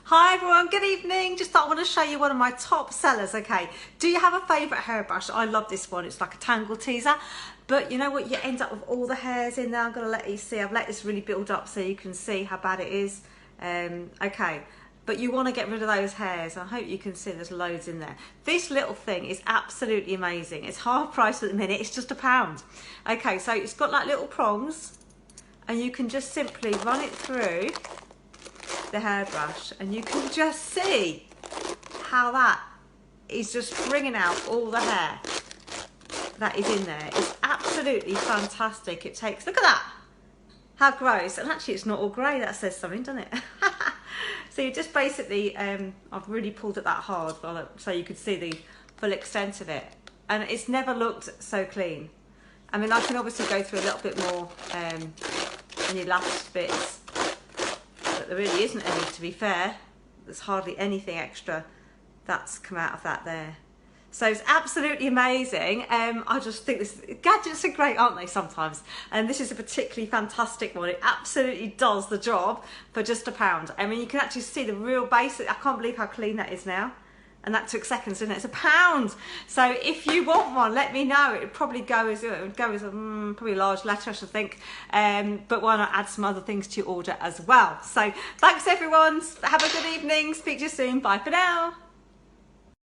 Hi everyone, good evening. Just thought I want to show you one of my top sellers. Okay, do you have a favourite hairbrush? I love this one. It's like a tangle teaser, but you know what, you end up with all the hairs in there. I'm going to let you see. I've let this really build up so you can see how bad it is. Okay, but you want to get rid of those hairs. I hope you can see there's loads in there. This little thing is absolutely amazing. It's half price at the minute. It's just £1. Okay, so it's got like little prongs and you can just simply run it through the hairbrush and you can just see how that is just bringing out all the hair that is in there. It's absolutely fantastic. It takes, look at that, how gross, and actually it's not all grey. That says something, doesn't it? So you just basically I've really pulled it that hard so you could see the full extent of it, and it's never looked so clean. I mean, I can obviously go through a little bit more in the last bits, but there really isn't any, to be fair. There's hardly anything extra that's come out of that there. So it's absolutely amazing. I just think gadgets are great, aren't they, sometimes? And this is a particularly fantastic one. It absolutely does the job for just £1. I mean, you can actually see the real basic. I can't believe how clean that is now. And that took seconds, didn't it? It's £1. So if you want one, let me know. It would probably go as probably a large letter, I should think. But why not add some other things to your order as well? So thanks everyone. Have a good evening. Speak to you soon. Bye for now.